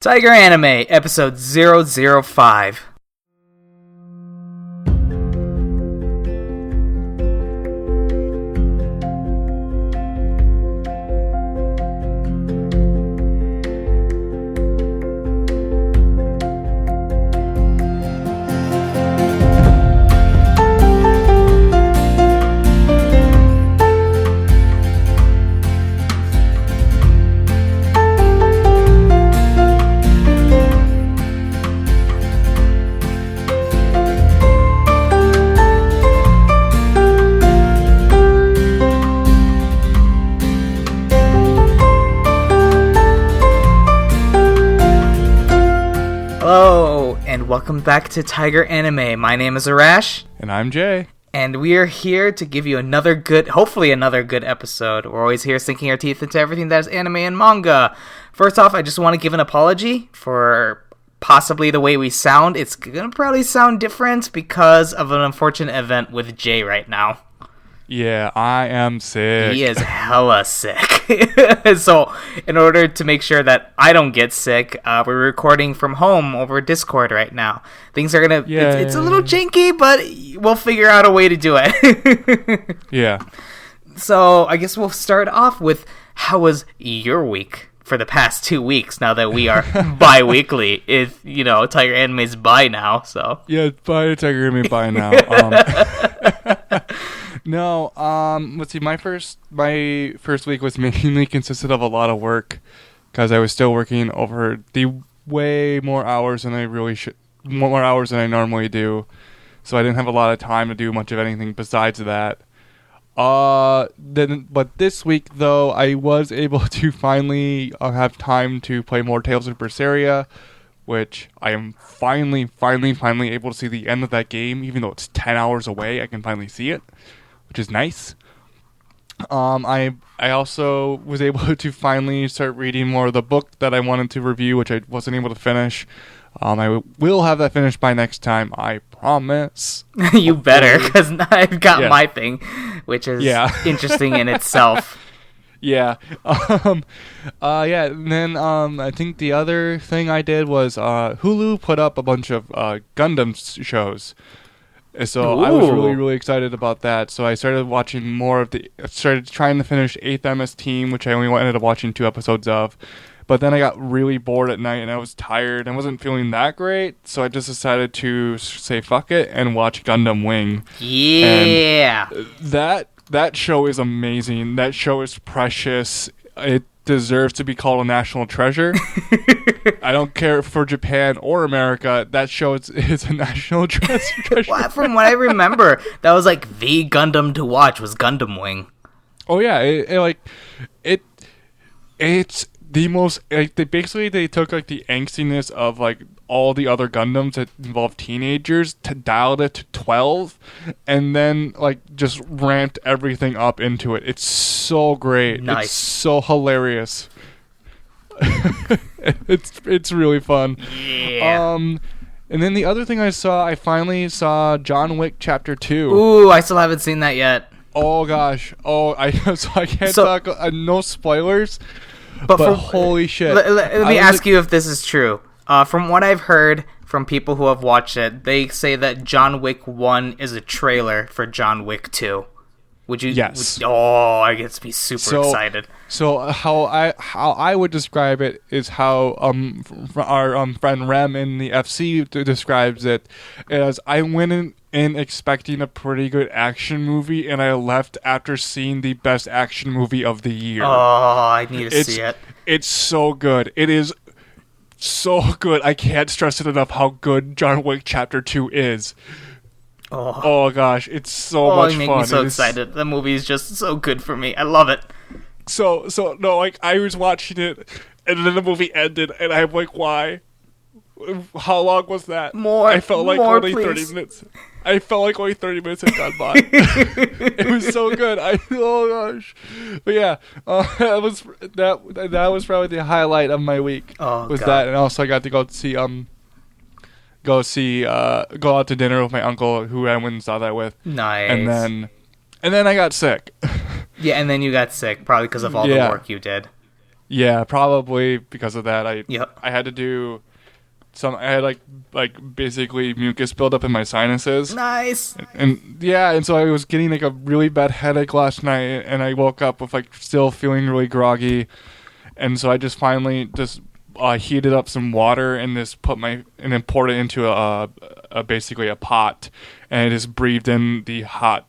Tiger Anime, episode 005. Hello, and welcome back to Tiger Anime. My name is Arash. And I'm Jay. And we are here to give you hopefully another good episode. We're always here sinking our teeth into everything that is anime and manga. First off, I just want to give an apology for possibly the way we sound. It's going to probably sound different because of an unfortunate event with Jay right now. Yeah, I am sick. He is hella sick. So, in order to make sure that I don't get sick, we're recording from home over Discord right now. Things are gonna... It's a little janky, but we'll figure out a way to do it. Yeah. So, I guess we'll start off with, how was your week for the past 2 weeks, now that we are bi-weekly? If, Tiger Anime's bi now, so... Yeah, bye, Tiger Anime, bye now. No, let's see, my first week was mainly consisted of a lot of work, because I was still working over the way more hours than I normally do, so I didn't have a lot of time to do much of anything besides that. But this week, though, I was able to finally have time to play more Tales of Berseria, which I am finally able to see the end of that game, even though it's 10 hours away. I can finally see it, which is nice. I also was able to finally start reading more of the book that I wanted to review, which I wasn't able to finish. I will have that finished by next time, I promise. You better, because I've got my thing, which is interesting in itself. Yeah. And then I think the other thing I did was Hulu put up a bunch of Gundam shows. So I was really excited about that. So I started watching started trying to finish 8th MS Team, which I only ended up watching 2 episodes of. But then I got really bored at night and I was tired and wasn't feeling that great. So I just decided to say fuck it and watch Gundam Wing. Yeah. And that show is amazing. That show is precious. It deserves to be called a national treasure. I don't care for Japan or America. That show is a national treasure. Well, from what I remember, that was like the Gundam to watch was Gundam Wing. Oh yeah, it's the most they took like the angstiness of like all the other Gundams that involve teenagers to dial it to 12, and then like just ramped everything up into it. It's so great. Nice. It's so hilarious. It's really fun. Yeah. And then the other thing I finally saw John Wick Chapter 2. Ooh, I still haven't seen that yet. Oh gosh. I can't talk. No spoilers. But holy shit. Let me ask you if this is true. From what I've heard from people who have watched it, they say that John Wick 1 is a trailer for John Wick 2. Would you? Yes. I get to be super excited. So how I would describe it is how our friend Rem in the FC describes it as, I went in expecting a pretty good action movie, and I left after seeing the best action movie of the year. Oh, I need to see it. It's so good. It is so good. I can't stress it enough how good John Wick Chapter 2 is. Oh gosh, it's so much fun. You make me so excited. The movie is just so good for me. I love it. So no, like I was watching it, and then the movie ended, and I'm like, why? How long was that? I felt like only please. 30 minutes. I felt like only 30 minutes had gone by. It was so good. Oh gosh. But yeah, that was probably the highlight of my week. That, and also I got to go out to dinner with my uncle, who I went and saw that with. Nice. And then I got sick. Yeah, and then you got sick, probably because of all the work you did. Yeah, probably because of that. Yep. I had to do I had like basically mucus buildup in my sinuses. Nice. And so I was getting like a really bad headache last night, and I woke up with like still feeling really groggy, and so I just finally just heated up some water and just then poured it into basically a pot, and I just breathed in the hot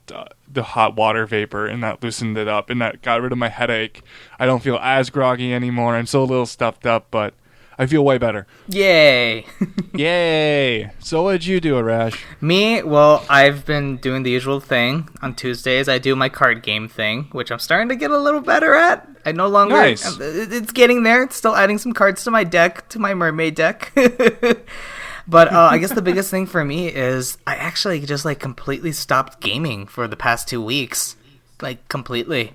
water vapor, and that loosened it up, and that got rid of my headache. I don't feel as groggy anymore. I'm still a little stuffed up, but I feel way better. Yay. Yay. So what did you do, Arash? Me? Well, I've been doing the usual thing. On Tuesdays, I do my card game thing, which I'm starting to get a little better at. I no longer... Nice. It's getting there. It's still adding some cards to my deck, to my mermaid deck. But I guess the biggest thing for me is I actually just like completely stopped gaming for the past 2 weeks. Like, completely.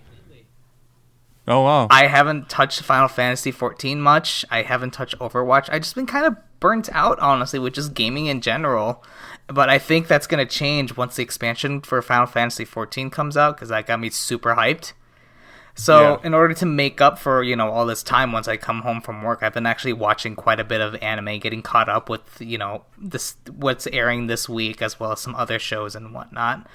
Oh, wow. I haven't touched Final Fantasy 14 much. I haven't touched Overwatch. I've just been kind of burnt out, honestly, with just gaming in general. But I think that's going to change once the expansion for Final Fantasy 14 comes out, because that got me super hyped. So in order to make up for, all this time once I come home from work, I've been actually watching quite a bit of anime, getting caught up with, what's airing this week, as well as some other shows and whatnot.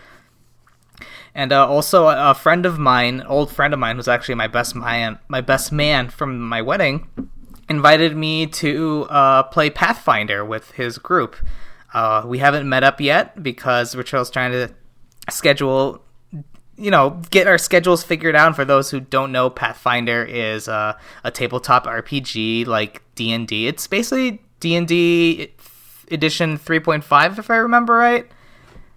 And also a old friend of mine, who's actually my best man from my wedding, invited me to play Pathfinder with his group. We haven't met up yet because Rachel's trying to get our schedules figured out. For those who don't know, Pathfinder is a tabletop RPG like D&D. It's basically D&D edition 3.5, if I remember right.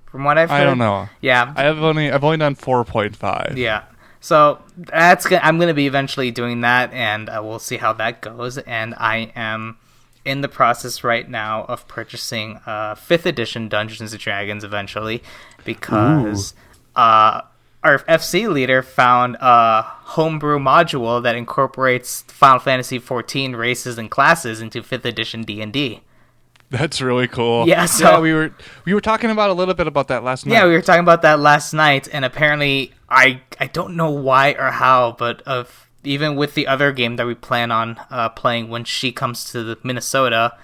From what I've heard. I don't know. Yeah. I've only done 4.5. Yeah. So I'm going to be eventually doing that, and we'll see how that goes. And I am in the process right now of purchasing 5th edition Dungeons & Dragons eventually, because our FC leader found a homebrew module that incorporates Final Fantasy XIV races and classes into 5th edition D&D. That's really cool. Yeah, so we were talking about a little bit about that last night. Yeah, we were talking about that last night, and apparently I don't know why or how, but even with the other game that we plan on playing when she comes to Minnesota,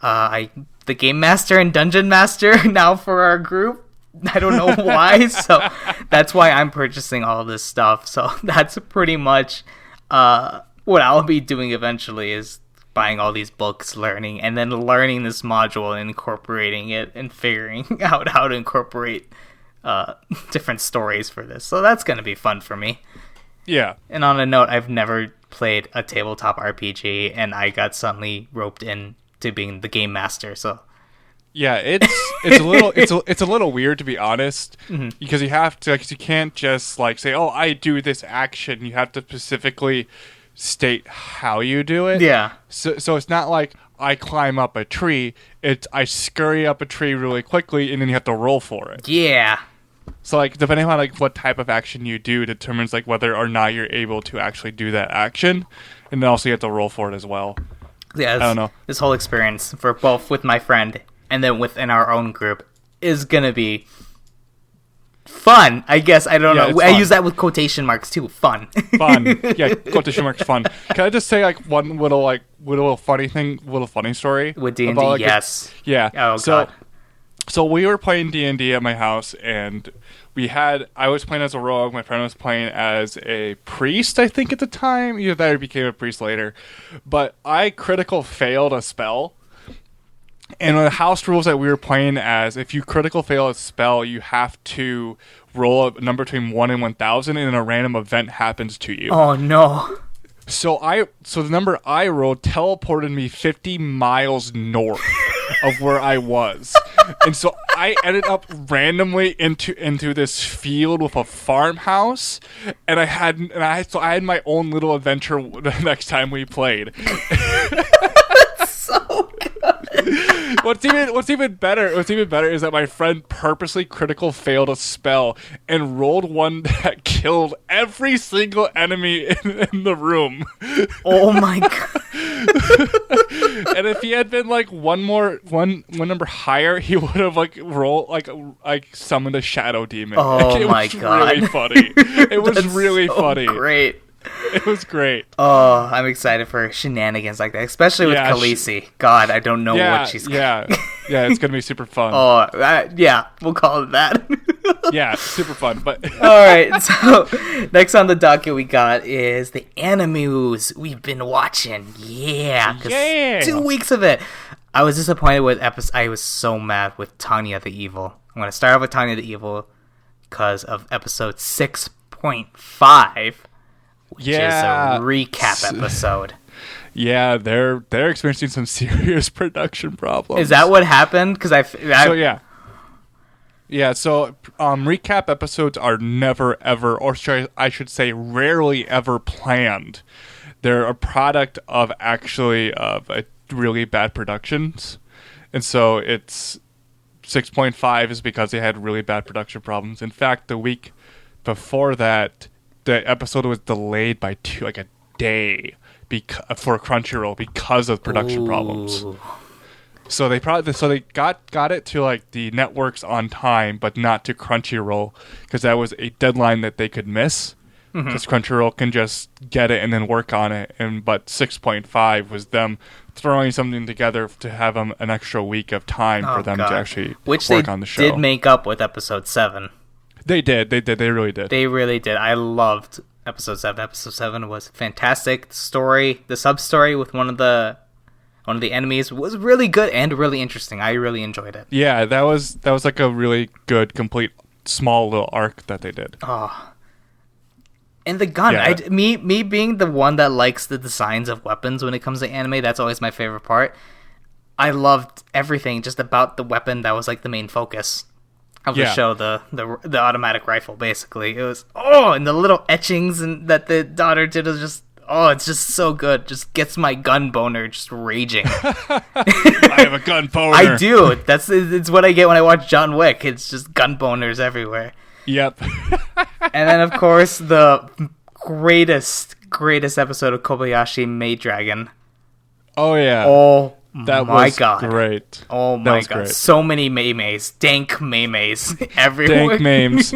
the game master and dungeon master now for our group. I don't know why, so that's why I'm purchasing all of this stuff. So that's pretty much what I'll be doing eventually, is buying all these books, learning this module and incorporating it and figuring out how to incorporate different stories for this. So that's going to be fun for me. Yeah. And on a note, I've never played a tabletop RPG, and I got suddenly roped in to being the game master. So yeah, it's a little weird, to be honest, because you have to, you can't just like say, "Oh, I do this action." You have to specifically state how you do it. Yeah. So it's not like I climb up a tree. It's I scurry up a tree really quickly, and then you have to roll for it. Yeah. So like depending on like what type of action you do determines like whether or not you're able to actually do that action, and then also you have to roll for it as well. Yeah. I don't know. This whole experience for both with my friend and then within our own group is gonna be fun, I guess. I don't know. I use that with quotation marks too. Fun. Fun. Yeah, quotation marks fun. Can I just say like one little funny story with D&D? About, yes. Yeah. Oh god. So we were playing D&D at my house, and I was playing as a rogue. My friend was playing as a priest, I think, at the time. Either that or became a priest later. But I critical failed a spell. And the house rules that we were playing as, if you critical fail a spell, you have to roll a number between 1 and 1,000, and then a random event happens to you. Oh no. So the number I rolled teleported me 50 miles north of where I was. And so I ended up randomly into this field with a farmhouse, and I had my own little adventure the next time we played. So good. What's even better is that my friend purposely critical failed a spell and rolled one that killed every single enemy in the room. Oh my god. And if he had been like one number higher, he would have rolled like summoned a shadow demon. Oh my god. Really funny. It was really funny. Great. It was great. Oh, I'm excited for shenanigans like that, especially with Khaleesi. God, I don't know what she's. Yeah, it's gonna be super fun. We'll call it that. Yeah, super fun. But all right, so next on the docket we got is the animes we've been watching. Yeah, 2 weeks of it. I was disappointed with I was so mad with Tanya the Evil. I'm gonna start off with Tanya the Evil because of episode 6.5. Which is a recap episode. Yeah, they're experiencing some serious production problems. Is that what happened? Because So recap episodes are never ever, or I should say, rarely ever planned. They're a product of really bad productions, and so it's 6.5 is because they had really bad production problems. In fact, the week before that, the episode was delayed by a day for Crunchyroll because of production problems. So they got it to like the networks on time, but not to Crunchyroll because that was a deadline that they could miss. Because Crunchyroll can just get it and then work on it, but 6.5 was them throwing something together to have an extra week of time for them to actually work on the show. Which they did make up with episode 7. They did. They really did. They really did. I loved episode 7. Episode 7 was fantastic. The sub-story with one of the enemies was really good and really interesting. I really enjoyed it. Yeah, that was like a really good, complete, small little arc that they did. Oh. And the gun. Yeah. Me being the one that likes the designs of weapons when it comes to anime, that's always my favorite part. I loved everything just about the weapon that was like the main focus of the show, the automatic rifle, basically. It was, and the little etchings that the daughter did was just, it's just so good. Just gets my gun boner just raging. I have a gun boner. I do. It's what I get when I watch John Wick. It's just gun boners everywhere. Yep. And then, of course, the greatest episode of Kobayashi Maid Dragon. Oh, yeah. That my God. Great. Oh my God. Great. So many memes. Dank memes everywhere. Dank memes.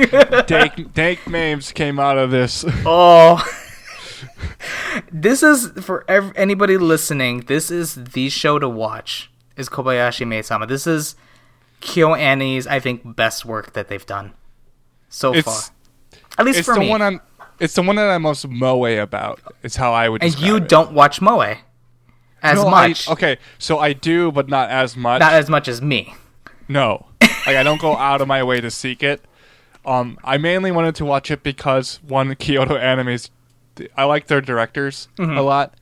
Dank memes came out of this. This is, for anybody listening, this is the show to watch, is Kobayashi Maid-sama. This is KyoAni's, I think, best work that they've done so far. At least for me. It's the one that I'm most moe about, is how I would describe it. And you don't watch moe. Much. So I do, but not as much. Not as much as me. No. I don't go out of my way to seek it. I mainly wanted to watch it because, one, Kyoto Animes, I like their directors a lot.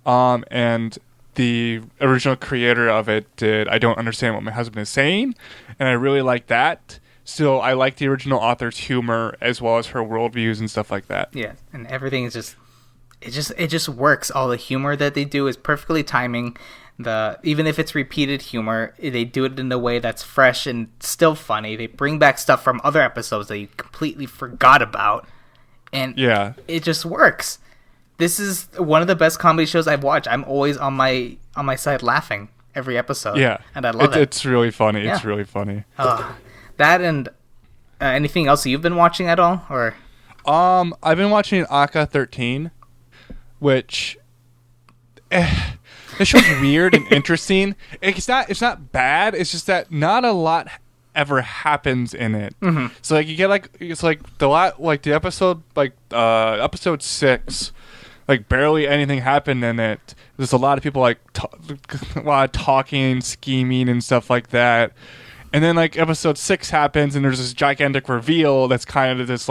And the original creator of it did I Don't Understand What My Husband Is Saying, and I really like that. So I like the original author's humor as well as her worldviews and stuff like that. Yeah, and everything is just... It just works. All the humor that they do is perfectly timing. Even if it's repeated humor, they do it in a way that's fresh and still funny. They bring back stuff from other episodes that you completely forgot about, and it just works. This is one of the best comedy shows I've watched. I'm always on my side laughing every episode. Yeah, and I love it. It's really funny. Yeah. It's really funny. That and anything else you've been watching at all, or? I've been watching Aka 13. Which, this show's weird and interesting. It's not bad. It's just that not a lot ever happens in it. So you get the episode episode 6, barely anything happened in it. There's a lot of people a lot of talking, scheming, and stuff like that. And then episode 6 happens, and there's this gigantic reveal that's kind of just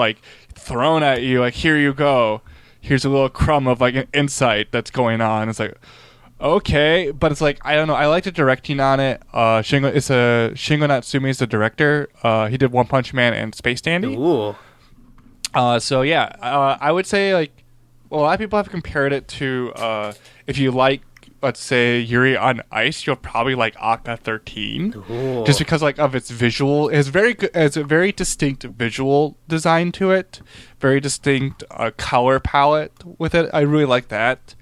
thrown at you. Here you go. Here's a little crumb of an insight that's going on. It's okay, but it's I don't know. I like the directing on it. Shingo Natsume is the director. He did One Punch Man and Space Dandy. Ooh. So yeah, I would say a lot of people have compared it to if you like, let's say, Yuri on Ice, you'll probably like Aka 13. Ooh. Just because of its visual. It has a very distinct visual design to it. Very distinct color palette with it. I really like that.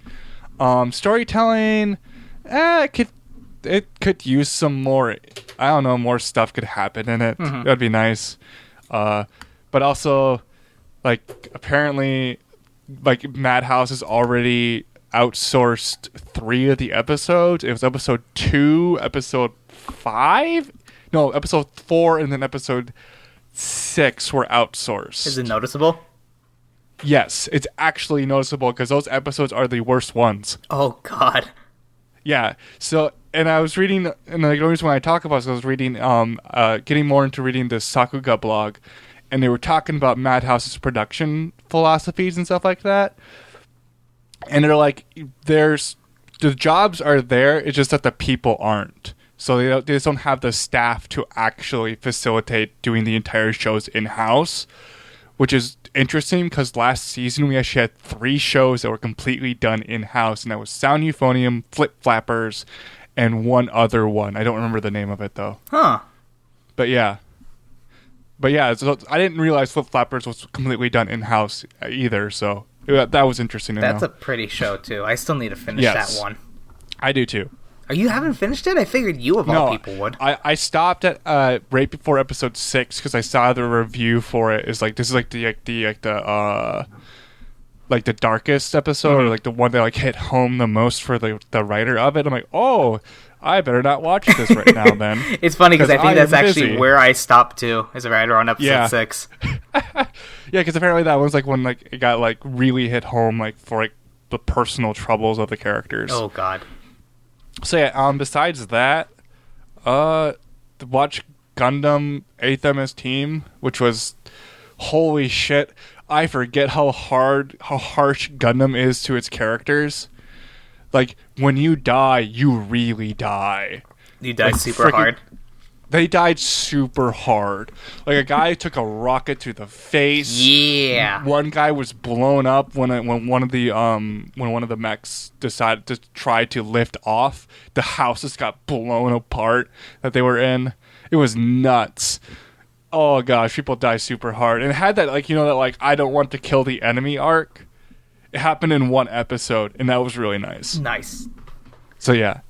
Storytelling, it could use some more. I don't know, more stuff could happen in it. That'd be nice. But also, apparently, like Madhouse has already outsourced 3 of the episodes. It was episode 2, episode 5, no, episode 4, and then episode 6 were outsourced. Is it noticeable? Yes, it's actually noticeable because those episodes are the worst ones. Oh God. Yeah. So, and I was reading, and the reason why I talk about this, I was reading, getting more into reading the Sakuga blog, and they were talking about Madhouse's production philosophies and stuff like that. And they're like, the jobs are there, it's just that the people aren't. So they just don't have the staff to actually facilitate doing the entire shows in-house, which is interesting because last season we actually had 3 shows that were completely done in-house, and that was Sound Euphonium, Flip Flappers, and one other one. I don't remember the name of it, though. Huh. But yeah, so I didn't realize Flip Flappers was completely done in-house either, so that was interesting to know. That's a pretty show, too. I still need to finish that one. I do, too. Oh, you haven't finished it? I figured you, of all people, would. I stopped at right before episode 6 because I saw the review for it. Is like, this is like the darkest episode, or like the one that like hit home the most for the writer of it. I'm like, oh, I better not watch this right now. Then it's funny because I think that's actually busy. where I stopped to as a writer on episode 6. Yeah, because apparently that was like when like it got like really hit home, like for like the personal troubles of the characters. Oh God. So yeah, besides that, watch Gundam 8th MS Team, which was, holy shit, I forget how harsh Gundam is to its characters. Like, when you die, you really die. You die super hard? They died super hard. Like, a guy took a rocket to the face. Yeah. One guy was blown up when one of the mechs decided to try to lift off. The house just got blown apart that they were in. It was nuts. Oh gosh, people die super hard. And it had that that I don't want to kill the enemy arc. It happened in one episode, and that was really nice. Nice. So yeah,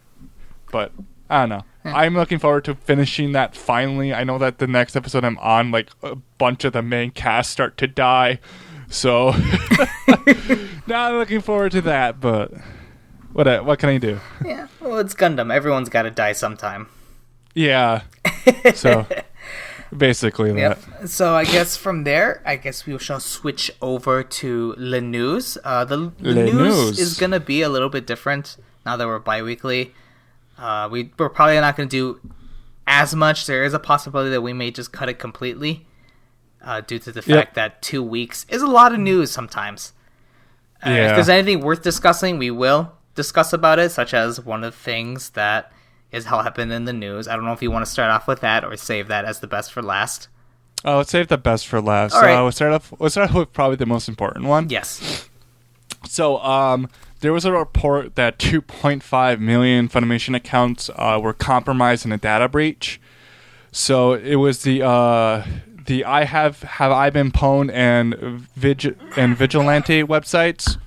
but I don't know. I'm looking forward to finishing that finally. I know that the next episode I'm on, like, a bunch of the main cast start to die. So now I'm looking forward to that, but what can I do? Yeah, well, it's Gundam. Everyone's got to die sometime. Yeah. So basically that. Yep. So I guess from there, we shall switch over to Le News. The news is going to be a little bit different now that we're bi-weekly. We're probably not going to do as much. There is a possibility that we may just cut it completely due to the fact that 2 weeks is a lot of news sometimes. If there's anything worth discussing, we will discuss about it, such as one of the things that is how happened in the news. I don't know if you want to start off with that or save that as the best for last. Oh, let's save the best for last. All right. Let's start off with probably the most important one. Yes. So, there was a report that 2.5 million Funimation accounts were compromised in a data breach. So it was the I Have I Been Pwned and Vigilante websites,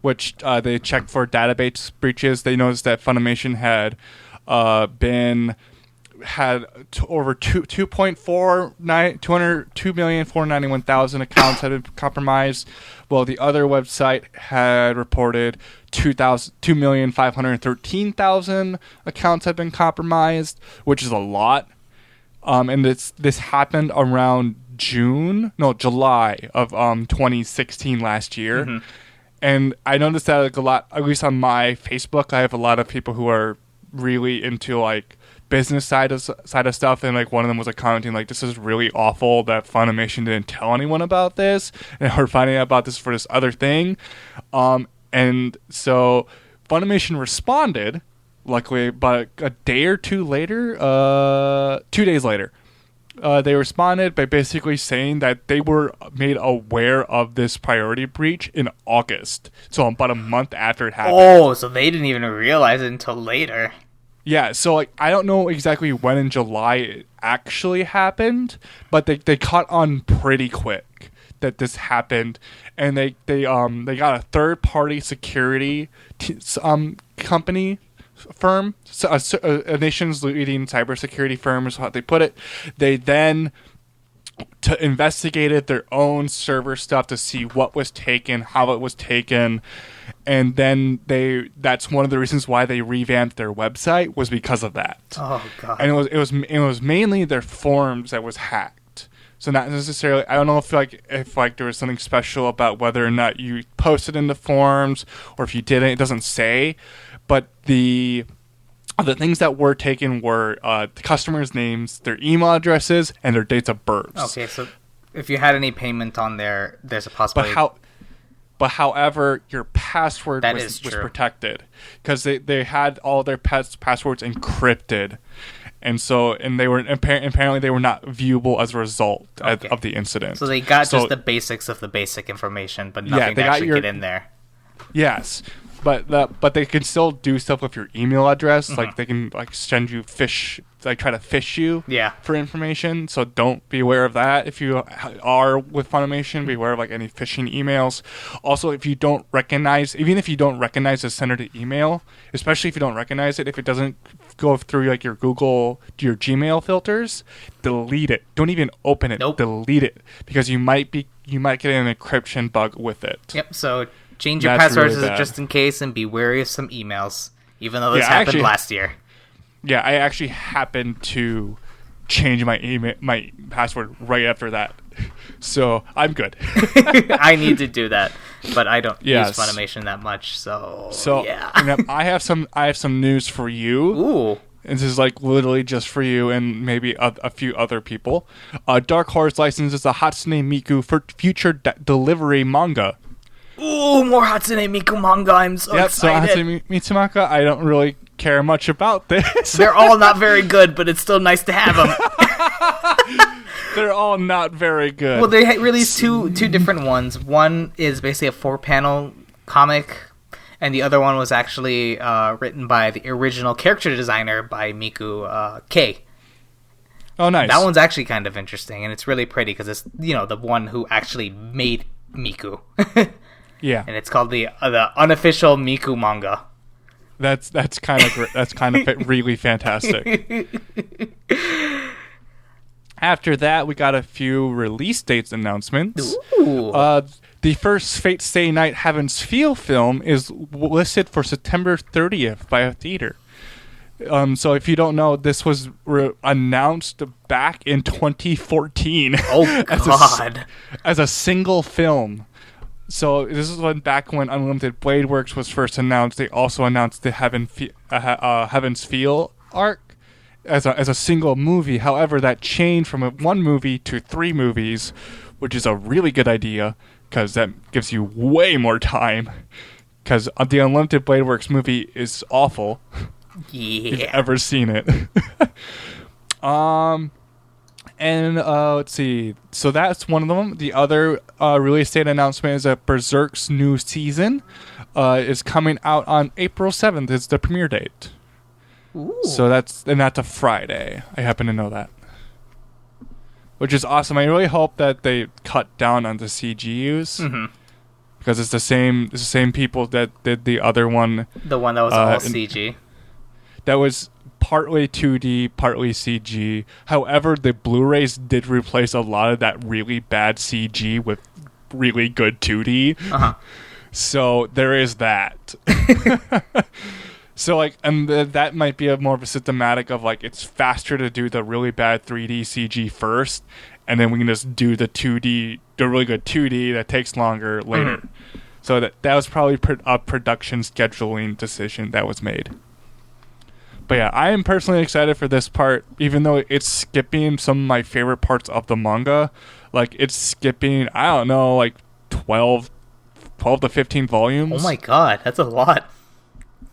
which they checked for database breaches. They noticed that Funimation had over 2,491,000 accounts had been compromised. Well, the other website had reported 2,513,000 accounts had been compromised, which is a lot. And this happened around July of 2016 last year. Mm-hmm. And I noticed that like a lot, at least on my Facebook, I have a lot of people who are really into like business side of stuff, and like one of them was like commenting like, this is really awful that Funimation didn't tell anyone about this, and we're finding out about this for this other thing. And so Funimation responded, luckily, but a day or 2 later, 2 days later, they responded by basically saying that they were made aware of this priority breach in August, so about a month after it happened. Oh, so they didn't even realize it until later. Yeah, so like I don't know exactly when in July it actually happened, but they caught on pretty quick that this happened, and they got a third party security company firm, a nation's leading cybersecurity firm is how they put it. They then to investigated their own server stuff to see what was taken, how it was taken, and then that's one of the reasons why they revamped their website was because of that. Oh god. And it was mainly their forums that was hacked. So not necessarily, I don't know if there was something special about whether or not you posted in the forums or if you didn't, it doesn't say, but the things that were taken were the customers' names, their email addresses, and their dates of birth. Okay, so if you had any payment on there, there's a possibility. But however, your password was protected because they had all their passwords encrypted, and they were apparently they were not viewable as a result of the incident. So they got just the basics of the basic information, but nothing to actually get in there. Yes. But they can still do stuff with your email address. Like they can send you try to fish you for information. So don't be aware of that. If you are with Funimation, be aware of any phishing emails. Also, if you don't recognize the sender to email, especially if you don't recognize it, if it doesn't go through your Gmail filters, delete it. Don't even open it. Nope. Delete it because you might get an encryption bug with it. Yep. So change your passwords just in case, and be wary of some emails, even though this happened last year. Yeah, I actually happened to change my password right after that, so I'm good. I need to do that, but I don't use Funimation that much, so yeah. I have some news for you. Ooh. This is literally just for you and maybe a few other people. Dark Horse licenses a Hatsune Miku for future delivery manga. Ooh, more Hatsune Miku manga. I'm so excited. So Hatsune Mitsumaka, I don't really care much about this. They're all not very good, but it's still nice to have them. They're all not very good. Well, they released two different ones. One is basically a 4-panel comic, and the other one was actually written by the original character designer by Miku K. Oh, nice. That one's actually kind of interesting, and it's really pretty because it's the one who actually made Miku. Yeah, and it's called the unofficial Miku manga. That's kind of that's kind of really fantastic. After that, we got a few release dates announcements. Ooh. The first Fate Stay Night Heaven's Feel film is listed for September 30th by a theater. So if you don't know, this was announced back in 2014. Oh God! as a single film. So this is back when Unlimited Blade Works was first announced. They also announced the Heaven's Feel arc as a single movie. However, that changed from one movie to 3 movies, which is a really good idea because that gives you way more time. Because the Unlimited Blade Works movie is awful. Yeah. If you've ever seen it. And let's see. So that's one of them. The other release date announcement is that Berserk's new season is coming out on April 7th. It's the premiere date. Ooh. So that's a Friday. I happen to know that, which is awesome. I really hope that they cut down on the CG use because it's the same people that did the other one. The one that was all CG. That was partly 2D, partly CG. However, the Blu-rays did replace a lot of that really bad CG with really good 2D. Uh-huh. So there is that. So and that might be more of a systematic of it's faster to do the really bad 3D CG first, and then we can just do the really good 2D that takes longer later. So that was probably a production scheduling decision that was made. But yeah, I am personally excited for this part, even though it's skipping some of my favorite parts of the manga. It's skipping, I don't know, 12 to 15 volumes. Oh my god, that's a lot.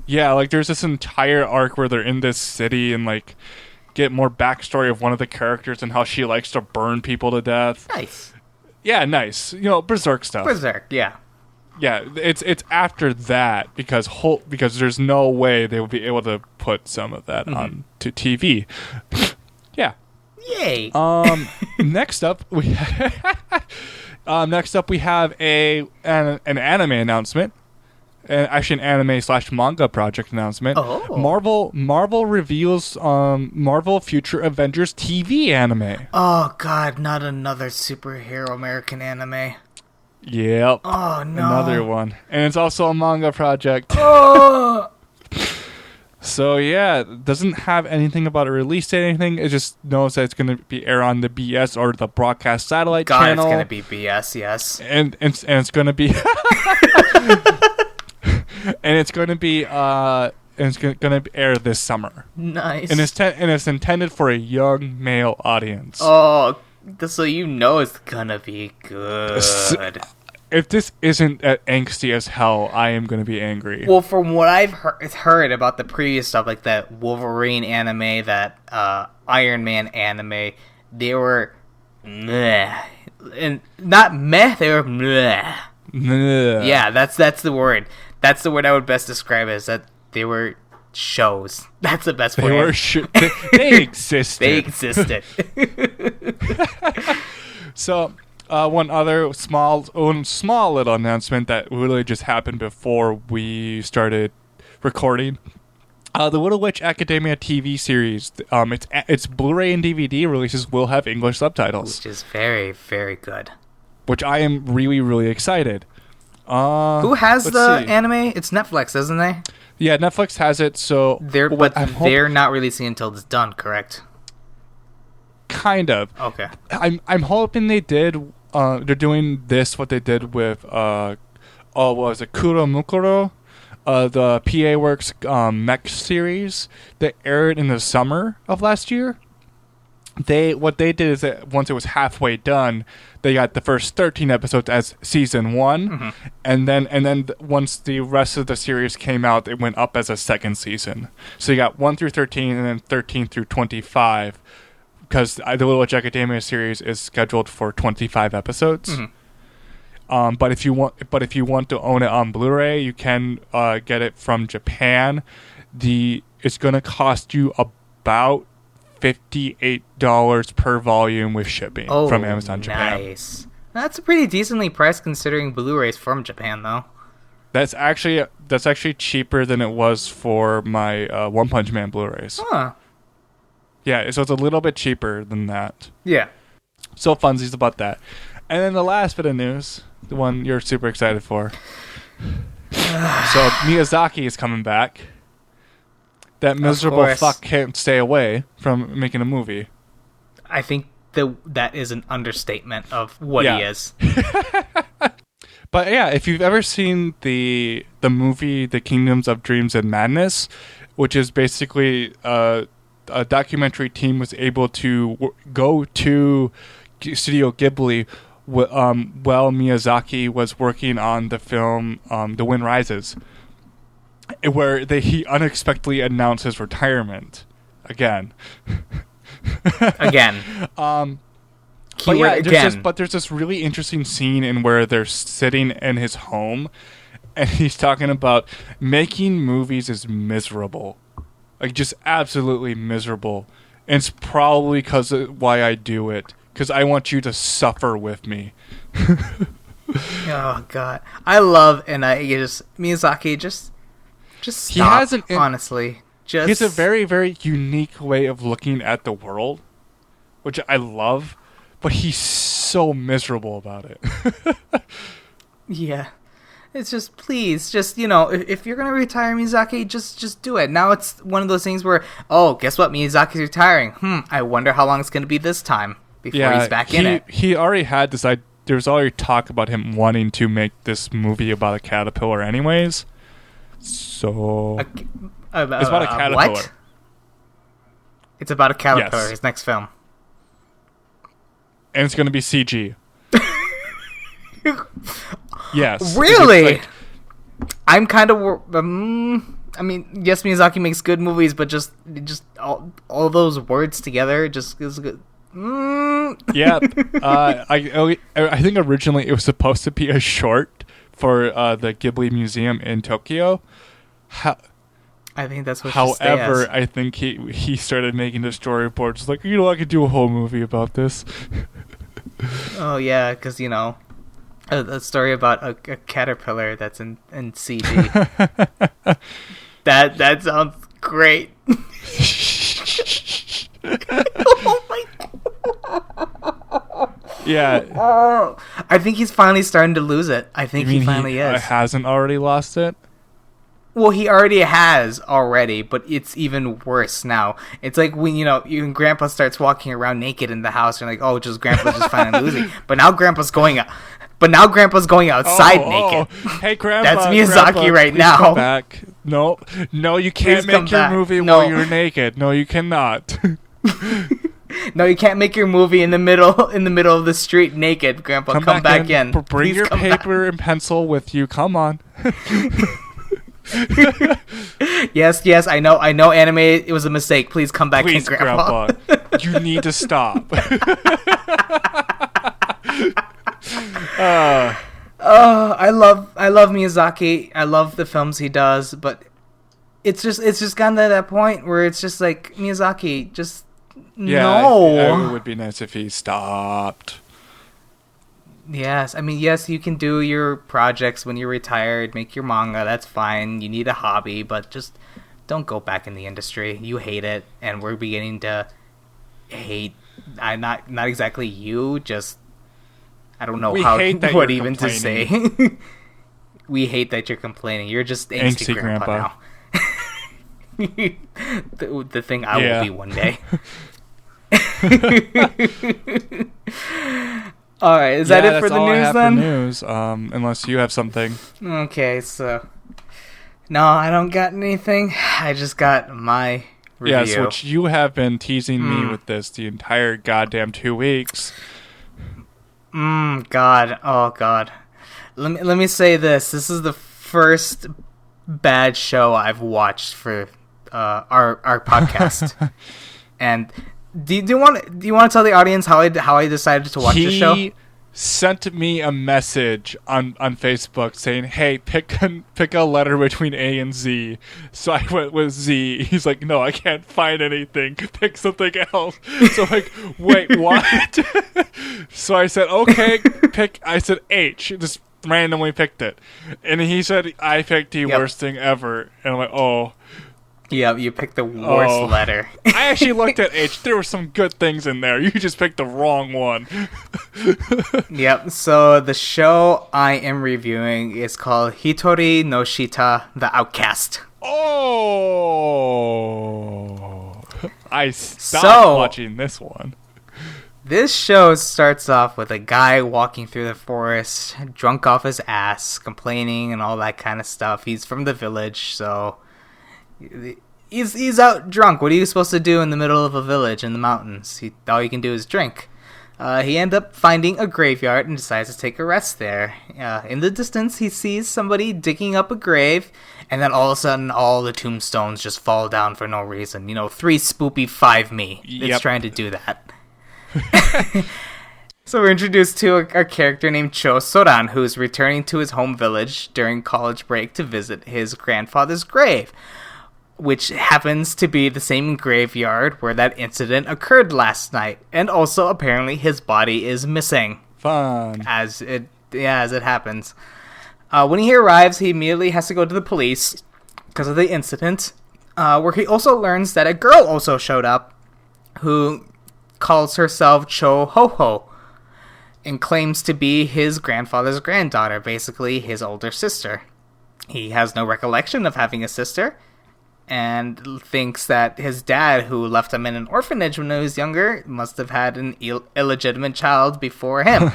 Yeah, there's this entire arc where they're in this city and get more backstory of one of the characters and how she likes to burn people to death. Nice. Yeah, nice. Berserk stuff. Berserk, yeah. Yeah, it's after that because there's no way they would be able to put some of that on to TV. Yeah. Yay. Next up we have an anime announcement. actually an anime/manga project announcement. Oh. Marvel reveals Marvel Future Avengers TV anime. Oh God, not another superhero American anime. Yep. Oh no. Another one. And it's also a manga project. Oh. So yeah, it doesn't have anything about a release date or anything. It just knows that it's going to be aired on the BS or the broadcast satellite God, channel. it's going to be BS, yes. And it's going to be and it's going to be air this summer. Nice. And it's intended for a young male audience. Oh, so you know it's going to be good. If this isn't angsty as hell, I am going to be angry. Well, from what I've heard about the previous stuff, like that Wolverine anime, that Iron Man anime, they were meh. And not meh, they were meh. Yeah, that's the word. That's the word I would best describe it, is that they were shows. That's the best word. They existed. They existed. So, one other small little announcement that really just happened before we started recording. The Little Witch Academia TV series, its Blu-ray and DVD releases will have English subtitles, Which is very, very good. which I am really, really excited. Who has the anime? It's Netflix, isn't they? Yeah, Netflix has it. So they're not releasing until it's done, correct? Kind of. Okay. I'm hoping they did. They're doing what they did with what was it, Kuro Mukuro, the PA Works mech series that aired in the summer of last year. What they did is that once it was halfway done, they got the first 13 episodes as season 1, and then once the rest of the series came out, it went up as a second season. So you got 1 through 13, and then 13 through 25. Because the Little Witch Academia series is scheduled for 25 episodes. But if you want to own it on Blu-ray, you can get it from Japan. It's going to cost you about $58 per volume with shipping from Amazon Japan. Nice. That's pretty decently priced considering Blu-rays from Japan, though. That's actually cheaper than it was for my One Punch Man Blu-rays. Huh. Yeah, so it's a little bit cheaper than that. Yeah. So funsies about that. And then the last bit of news, the one you're super excited for. So Miyazaki is coming back. That miserable fuck can't stay away from making a movie. I think that is an understatement of what he is. But yeah, if you've ever seen the movie The Kingdoms of Dreams and Madness, which is basically a documentary team was able to go to Studio Ghibli while Miyazaki was working on the film The Wind Rises, where he unexpectedly announced his retirement again. But there's this really interesting scene in where they're sitting in his home, and he's talking about making movies is miserable. Like, just absolutely miserable. And it's probably because of why I do it. Because I want you to suffer with me. Oh, God. I love, Miyazaki, just stop, honestly. He has a very, very unique way of looking at the world, which I love, but he's so miserable about it. Yeah. It's just, please, if you're going to retire Miyazaki, just do it. Now it's one of those things where, guess what? Miyazaki's retiring. I wonder how long it's going to be this time before he's back in it. He already had decided, there was already talk about him wanting to make this movie about a caterpillar anyways. So, it's about a caterpillar. What? It's about a caterpillar, yes. His next film. And it's going to be CG. Yes. Really? I'm kind of... yes, Miyazaki makes good movies, but just all those words together just is good. Yeah. I think originally it was supposed to be a short for the Ghibli Museum in Tokyo. I think that's what. However, I think he started making the storyboards like, I could do a whole movie about this. Oh yeah, because a story about a caterpillar that's in CG. That sounds great. Oh my god. Yeah. Oh, I think he's finally starting to lose it. I think he finally is. Hasn't already lost it? Well, he already has but it's even worse now. It's like when, when Grandpa starts walking around naked in the house, you're like, oh, Grandpa's just finally losing. But now Grandpa's going outside naked. Hey, Grandpa. That's Miyazaki Grandpa, right please now. Come back. No, you can't make your movie while you're naked. No, you cannot. No, you can't make your movie in the middle of the street naked, Grandpa. Come back in. Bring your paper and pencil with you. Come on. Yes, I know anime, it was a mistake. Please come back in, Grandpa. You need to stop. I love Miyazaki. I love the films he does, but it's just gotten to that point where it's just like, Miyazaki, just no. It would be nice if he stopped. Yes, I mean, yes, you can do your projects when you're retired, make your manga, that's fine. You need a hobby, but just don't go back in the industry. You hate it, and we're beginning to hate. Not exactly you, just I don't know what even to say. We hate that you're complaining. You're just angsty grandpa now. the thing I will be one day. All right, is that it for the news then? For news, unless you have something. Okay, so no, I don't got anything. I just got my review. Yes, which you have been teasing me with this the entire goddamn 2 weeks. God, oh God. Let me say this. This is the first bad show I've watched for our podcast. And do you want to tell the audience how I decided to watch the show? He sent me a message on Facebook saying, "Hey, pick a letter between A and Z." So I went with Z. He's like, "No, I can't find anything. Pick something else." So I'm like, "Wait, what?" So I said, "Okay, pick." I said H. Just randomly picked it, and he said, "I picked the worst thing ever." And I'm like, "Oh." Yeah, you picked the worst letter. I actually looked at H. There were some good things in there. You just picked the wrong one. Yep, so the show I am reviewing is called Hitori no Shita, The Outcast. Oh! I stopped watching this one. This show starts off with a guy walking through the forest, drunk off his ass, complaining and all that kind of stuff. He's from the village, so... He's out drunk. What are you supposed to do in the middle of a village in the mountains? All you can do is drink. He ends up finding a graveyard and decides to take a rest there. In the distance, he sees somebody digging up a grave, and then all of a sudden, all the tombstones just fall down for no reason. 3 spoopy 5 me. It's trying to do that. So we're introduced to a character named Cho Soran, who's returning to his home village during college break to visit his grandfather's grave, which happens to be the same graveyard where that incident occurred last night, and also apparently his body is missing. Fun. As it happens. When he arrives, he immediately has to go to the police because of the incident, where he also learns that a girl also showed up who calls herself Cho Ho Ho and claims to be his grandfather's granddaughter, basically his older sister. He has no recollection of having a sister, and thinks that his dad, who left him in an orphanage when he was younger, must have had an illegitimate child before him.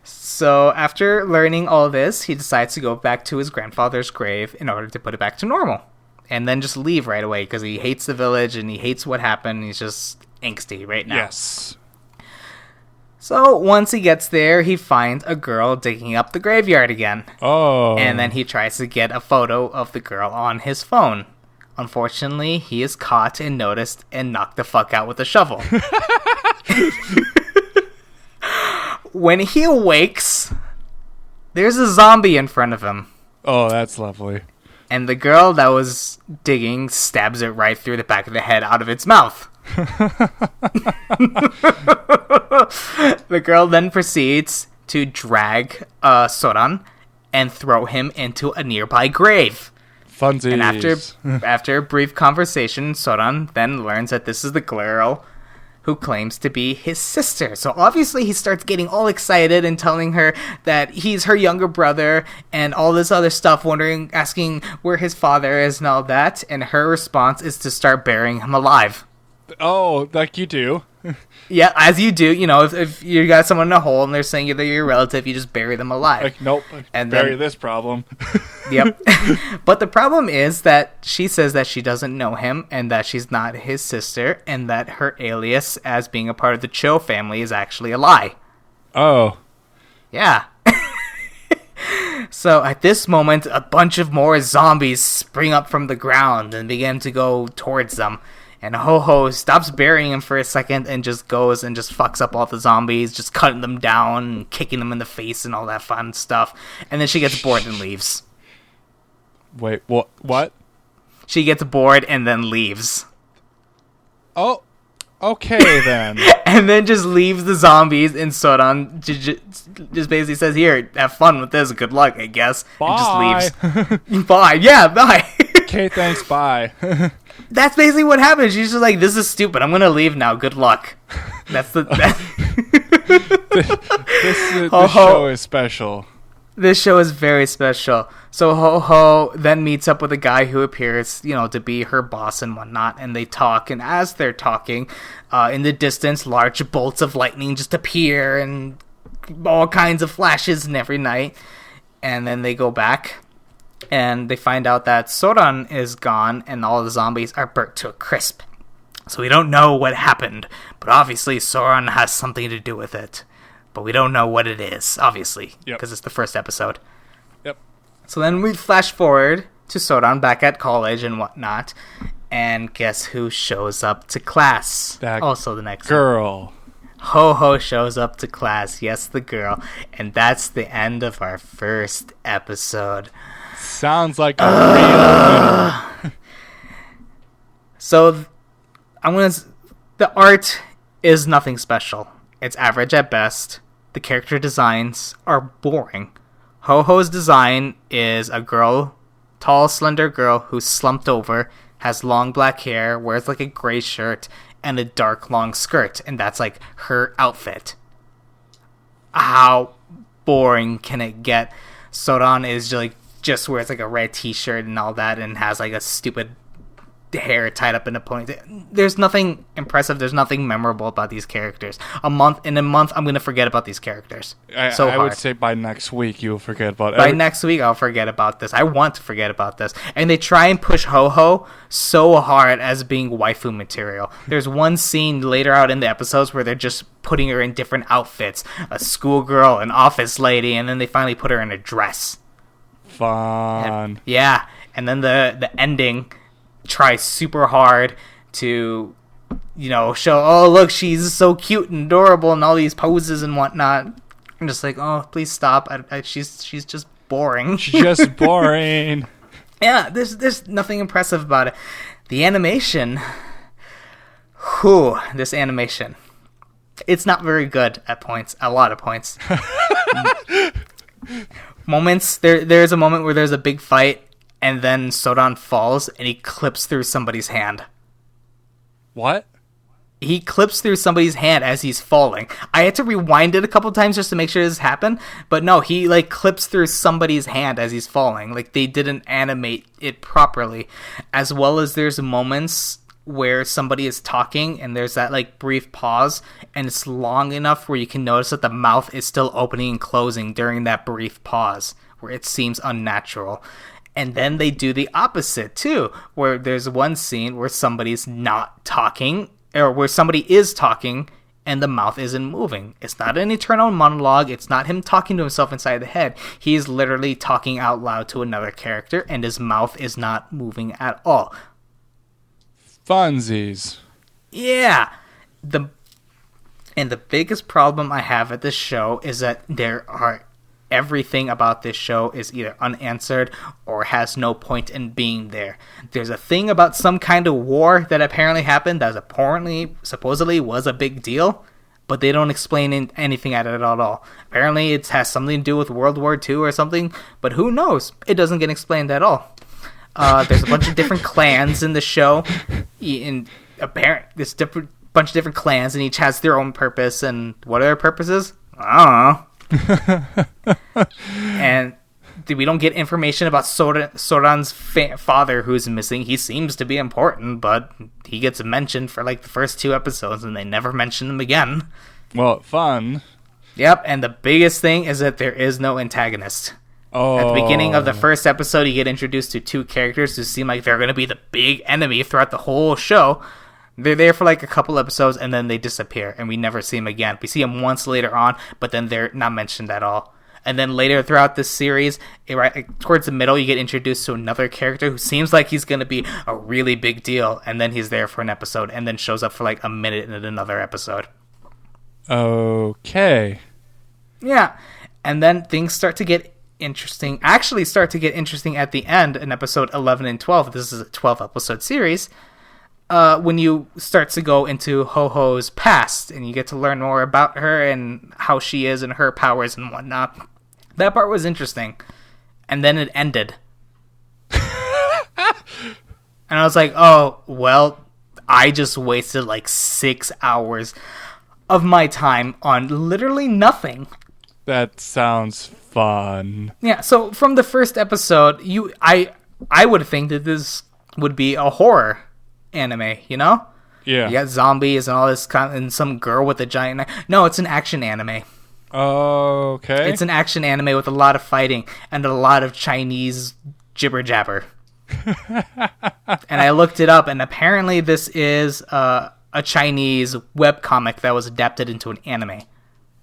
So after learning all this, he decides to go back to his grandfather's grave in order to put it back to normal. And then just leave right away, because he hates the village and he hates what happened. He's just angsty right now. Yes. So once he gets there, he finds a girl digging up the graveyard again. Oh. And then he tries to get a photo of the girl on his phone. Unfortunately, he is caught and noticed and knocked the fuck out with a shovel. When he awakes, there's a zombie in front of him. Oh, that's lovely. And the girl that was digging stabs it right through the back of the head out of its mouth. The girl then proceeds to drag Soran and throw him into a nearby grave. Funsies. And after a brief conversation, Soran then learns that this is the girl who claims to be his sister. So obviously he starts getting all excited and telling her that he's her younger brother and all this other stuff, asking where his father is and all that. And her response is to start burying him alive. Oh, like you do. Yeah, as you do. You know, if you got someone in a hole and they're saying they're your relative, you just bury them alive. Like, nope, and bury this problem. Yep. But the problem is that she says that she doesn't know him and that she's not his sister and that her alias as being a part of the Cho family is actually a lie. Oh. Yeah. So at this moment, a bunch of more zombies spring up from the ground and begin to go towards them. And Ho-Ho stops burying him for a second and just goes and just fucks up all the zombies, just cutting them down and kicking them in the face and all that fun stuff. And then she gets bored and leaves. Wait, what? She gets bored and then leaves. Oh, okay then. And then just leaves the zombies, and Soran just basically says, here, have fun with this, good luck, I guess. Bye. And just leaves. Bye. Yeah, bye. Okay, thanks, bye. That's basically what happens. She's just like, this is stupid. I'm gonna leave now. Good luck. That's the... This show is special. This show is very special. So Ho-Ho then meets up with a guy who appears, to be her boss and whatnot, and they talk. And as they're talking, in the distance, large bolts of lightning just appear and all kinds of flashes and every night. And then they go back, and they find out that Soran is gone, and all the zombies are burnt to a crisp. So we don't know what happened, but obviously Soran has something to do with it. But we don't know what it is, obviously, because it's the first episode. Yep. So then we flash forward to Soran back at college and whatnot, and guess who shows up to class? That also the next girl. Ho-Ho shows up to class. Yes, the girl. And that's the end of our first episode. Sounds like a real winner. So, the art is nothing special. It's average at best. The character designs are boring. Ho-Ho's design is a girl, tall, slender girl who's slumped over, has long black hair, wears like a gray shirt, and a dark long skirt, and that's like her outfit. How boring can it get? Soran is just wears like a red t-shirt and all that, and has like a stupid hair tied up in a ponytail. There's nothing impressive. There's nothing memorable about these characters. In a month, I'm gonna forget about these characters. I would say by next week you'll forget about it. By next week, I'll forget about this. I want to forget about this. And they try and push Ho-Ho so hard as being waifu material. There's one scene later out in the episodes where they're just putting her in different outfits. A schoolgirl, an office lady, and then they finally put her in a dress. Fun. Yeah. And then the ending tries super hard to, show, oh, look, she's so cute and adorable and all these poses and whatnot. I'm just like, oh, please stop. She's just boring. She's just boring. Yeah, there's nothing impressive about it. The animation, this animation. It's not very good at points, a lot of points. There's a moment where there's a big fight, and then Soran falls, and he clips through somebody's hand. What? He clips through somebody's hand as he's falling. I had to rewind it a couple times just to make sure this happened, but no, he clips through somebody's hand as he's falling. They didn't animate it properly. As well as there's moments where somebody is talking, and there's that brief pause, and it's long enough where you can notice that the mouth is still opening and closing during that brief pause, where it seems unnatural. And then they do the opposite too, where there's one scene where somebody's not talking, or where somebody is talking and the mouth isn't moving. It's not an internal monologue. It's not him talking to himself inside the head. He's literally talking out loud to another character, and his mouth is not moving at all. Funsies. Yeah. The biggest problem I have at this show is that everything about this show is either unanswered or has no point in being there. There's a thing about some kind of war that apparently happened that supposedly was a big deal. but they don't explain anything at it at all. Apparently, it has something to do with World War II or something, but who knows? It doesn't get explained at all. There's a bunch of different clans in the show, there's bunch of different clans, and each has their own purpose. And what are their purposes? I don't know. And we don't get information about Soran's father, who's missing. He seems to be important, but he gets mentioned for like the first 2 episodes, and they never mention him again. Well, fun. Yep, and the biggest thing is that there is no antagonist. Oh. At the beginning of the first episode, you get introduced to 2 characters who seem like they're going to be the big enemy throughout the whole show. They're there for like a couple episodes, and then they disappear, and we never see them again. We see them once later on, but then they're not mentioned at all. And then later throughout this series, towards the middle, you get introduced to another character who seems like he's going to be a really big deal, and then he's there for an episode, and then shows up for like a minute in another episode. Okay. Yeah, and then things start to get interesting. Actually start to get interesting at the end in episode 11 and 12. This is a 12-episode series. When you start to go into Ho-Ho's past, and you get to learn more about her and how she is and her powers and whatnot. That part was interesting. And then it ended. And I was like, oh, well, I just wasted like 6 hours of my time on literally nothing. That sounds fun. Yeah, so from the first episode, I would think that this would be a horror anime, you know? Yeah. You got zombies and all this and some girl with a giant knife. No, it's an action anime. Okay. It's an action anime with a lot of fighting and a lot of Chinese jibber jabber. And I looked it up, and apparently this is a Chinese webcomic that was adapted into an anime.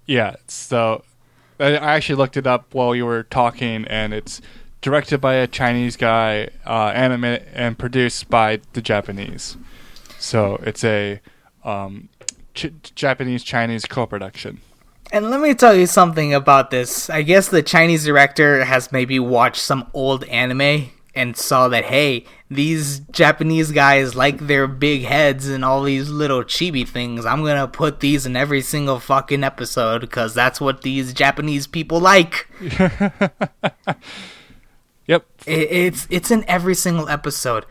Yeah, so I actually looked it up while you were talking, and it's directed by a Chinese guy, animated and produced by the Japanese. So it's a Japanese-Chinese co-production. And let me tell you something about this. I guess the Chinese director has maybe watched some old anime and saw that, hey, these Japanese guys like their big heads and all these little chibi things. I'm going to put these in every single fucking episode because that's what these Japanese people like. Yep. It's in every single episode.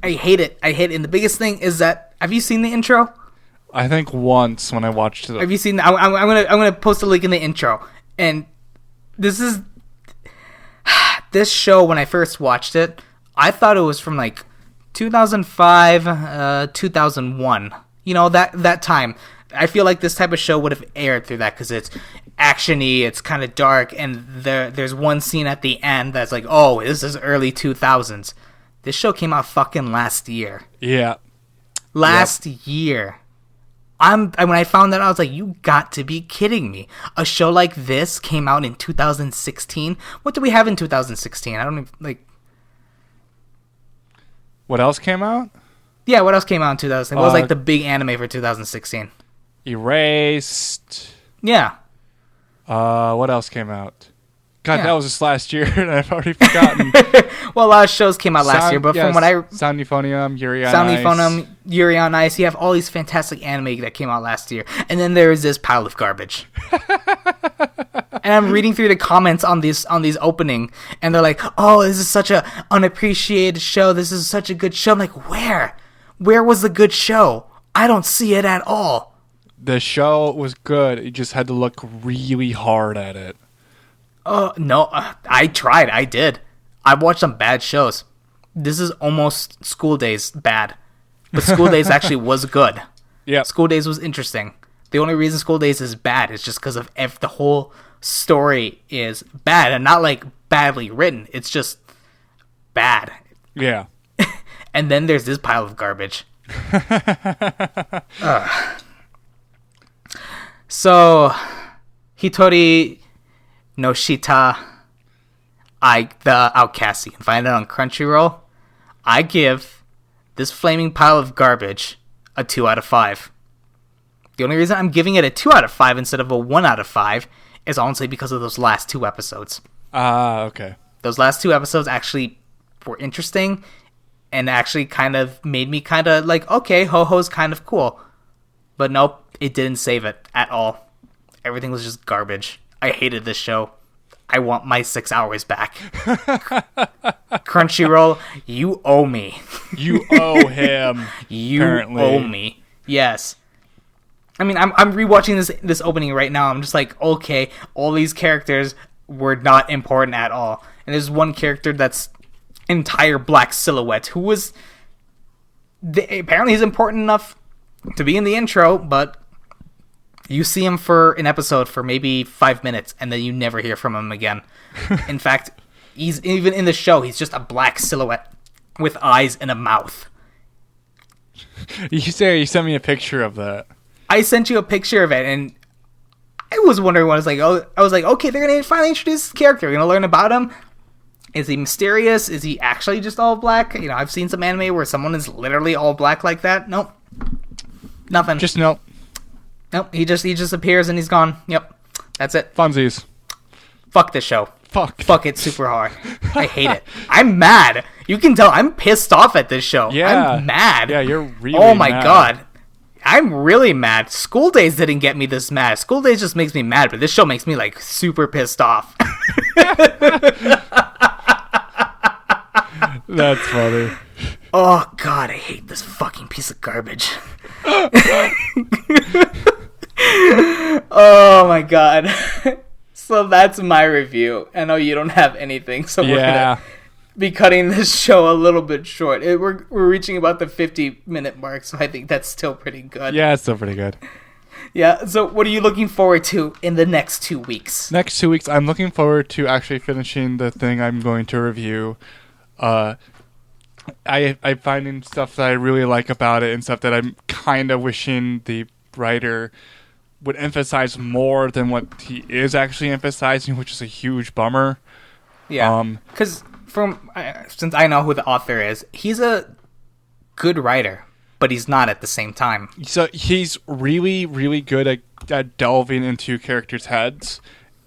I hate it. And the biggest thing is that, have you seen the intro? I think once when I watched it. Have you seen? I'm gonna post a link in the intro. And this is this show. When I first watched it, I thought it was from like 2005, 2001. You know, that time. I feel like this type of show would have aired through that because it's action-y, it's kind of dark, and there's one scene at the end that's like, oh, this is early 2000s. This show came out fucking last year. Yeah. Last year. When I found that, I was like, you got to be kidding me. A show like this came out in 2016? What do we have in 2016? I don't even, like... What else came out? Yeah, what else came out in 2016? What was like the big anime for 2016? Erased. Yeah. What else came out? God, Yeah. that was just last year, and I've already forgotten. Well, a lot of shows came out last year, but from what I... Sound Euphonium, Yuri on Sound Ice. Euphonium, Yuri on Ice, you have all these fantastic anime that came out last year. And then there is this pile of garbage. And I'm reading through the comments on these opening, and they're like, oh, this is such a unappreciated show. This is such a good show. I'm like, where? Where was the good show? I don't see it at all. The show was good. You just had to look really hard at it. No, I tried. I did. I watched some bad shows. This is almost School Days bad. But School Days actually was good. Yeah. School Days was interesting. The only reason School Days is bad is just because of the whole story is bad. And not like badly written. It's just bad. Yeah. And then there's this pile of garbage. So, Hitori no Shita, the Outcast. You can find it on Crunchyroll. I give this flaming pile of garbage a 2 out of 5. The only reason I'm giving it a 2 out of 5 instead of a 1 out of 5 is honestly because of those last 2 episodes. Okay. Those last 2 episodes actually were interesting and actually kind of made me kind of like, okay, Ho-Ho's kind of cool. But nope, it didn't save it at all. Everything was just garbage. I hated this show. I want my 6 hours back. Crunchyroll, you owe me. You owe him. You apparently. owe me. Yes. I mean, I'm rewatching this opening right now. I'm just like, okay, all these characters were not important at all. And there's one character that's entire black silhouette who was... apparently he's important enough to be in the intro, but you see him for an episode for maybe 5 minutes, and then you never hear from him again. In fact, he's even in the show, he's just a black silhouette with eyes and a mouth. You sent me a picture of that. I sent you a picture of it, and I was wondering what I was like, okay, they're gonna finally introduce this character. We're gonna learn about him. Is he mysterious? Is he actually just all black? You know, I've seen some anime where someone is literally all black like that. Nope. Nothing. Just no. Nope. He just appears and he's gone. Yep. That's it. Funsies. Fuck this show. Fuck it super hard. I hate it. I'm mad. You can tell I'm pissed off at this show. Yeah. I'm mad. Yeah, you're really Oh my mad. god. I'm really mad. School Days didn't get me this mad. School Days just makes me mad, but this show makes me like super pissed off. That's funny. Oh god, I hate this fucking piece of garbage. Oh my god. So that's my review. I know you don't have anything, so we're gonna be cutting this show a little bit short. We're reaching about the 50-minute mark, so I think that's still pretty good. Yeah, it's still pretty good. Yeah, so what are you looking forward to in the next 2 weeks? Next 2 weeks, I'm looking forward to actually finishing the thing I'm going to review. I'm finding stuff that I really like about it and stuff that I'm kind of wishing the writer would emphasize more than what he is actually emphasizing, which is a huge bummer. Yeah, because since I know who the author is, he's a good writer, but he's not at the same time. So he's really, really good at delving into characters' heads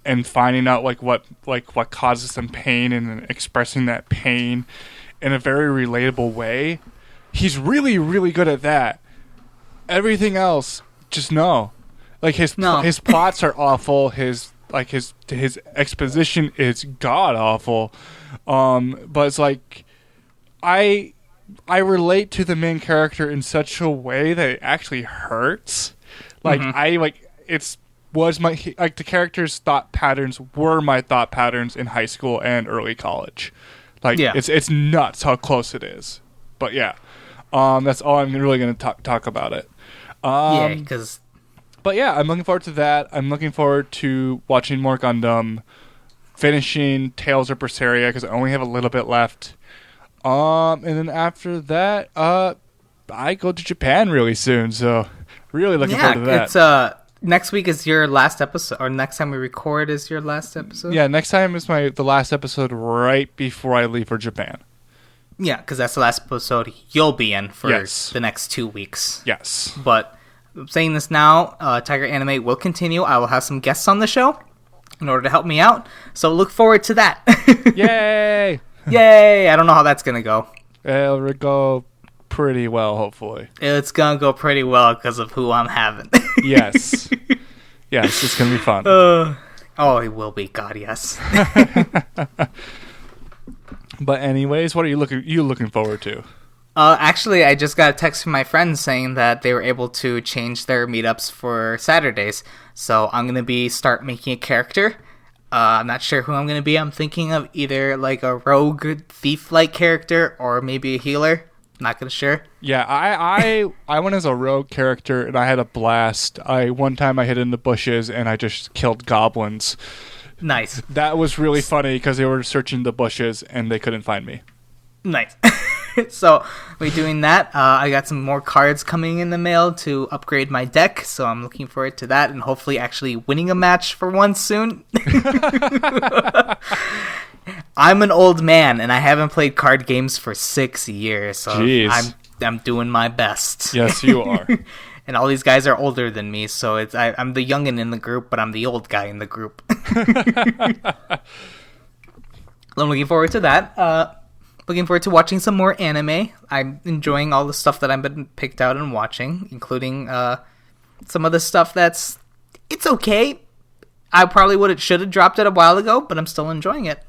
and finding out what causes them pain and then expressing that pain in a very relatable way. He's really, really good at that. Everything else, just no. Like his plots are awful. His exposition is god awful. But it's like I relate to the main character in such a way that it actually hurts. Like the character's thought patterns were my thought patterns in high school and early college. It's nuts how close it is. But yeah, that's all I'm really going to talk about it. But yeah, I'm looking forward to that. I'm looking forward to watching more Gundam, finishing Tales of Berseria because I only have a little bit left. And then after that, I go to Japan really soon, so really looking forward to that. It's next week is your last episode, or next time we record is your last episode. Yeah, next time is the last episode right before I leave for Japan. Yeah, because that's the last episode you'll be in for the next 2 weeks. Yes, but I'm saying this now, Tiger Anime will continue. I will have some guests on the show in order to help me out, so look forward to that. Yay! Yay! I don't know how that's gonna go. It'll go pretty well, hopefully. It's gonna go pretty well because of who I'm having. Yes, it's gonna be fun. Oh, it will be. God, yes. But anyways, what are you looking forward to? Actually, I just got a text from my friends saying that they were able to change their meetups for Saturdays. So I'm going to start making a character. I'm not sure who I'm going to be. I'm thinking of either like a rogue thief-like character or maybe a healer. Not going to sure. Yeah, I went as a rogue character and I had a blast. One time I hid in the bushes and I just killed goblins. Nice. That was really funny because they were searching the bushes and they couldn't find me. Nice. So we're doing that. I got some more cards coming in the mail to upgrade my deck, so I'm looking forward to that and hopefully actually winning a match for once soon. I'm an old man and I haven't played card games for 6 years, so I'm doing my best. Yes, you are. And all these guys are older than me, so I'm the youngin' in the group, but I'm the old guy in the group. I'm looking forward to that. Looking forward to watching some more anime. I'm enjoying all the stuff that I've been picked out and watching, including some of the stuff it's okay. I probably should have dropped it a while ago, but I'm still enjoying it.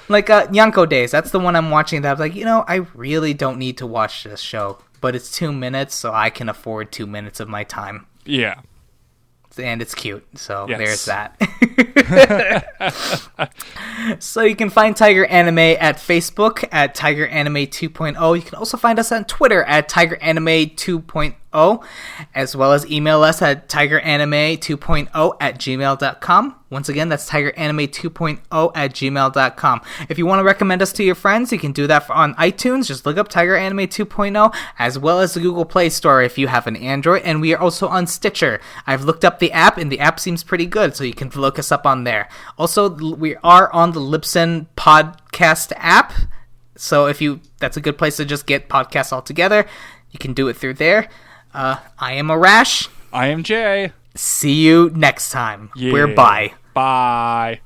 Like Nyanko Days, that's the one I'm watching that I was like, I really don't need to watch this show, but it's 2 minutes, so I can afford 2 minutes of my time. Yeah. And it's cute, so yes. There's that. So you can find Tiger Anime at Facebook at Tiger Anime 2.0. You can also find us on Twitter at Tiger Anime 2.0, as well as email us at tigeranime2.0 at gmail.com. Once again, that's tigeranime2.0 at gmail.com. If you want to recommend us to your friends, you can do that on iTunes. Just look up Tiger Anime 2.0, as well as the Google Play Store if you have an Android. And we are also on Stitcher. I've looked up the app, and the app seems pretty good, so you can look us up on there. Also, we are on the Libsyn podcast app, so that's a good place to just get podcasts all together. You can do it through there. I am Arash. I am Jay. See you next time. Yeah. We're bye. Bye.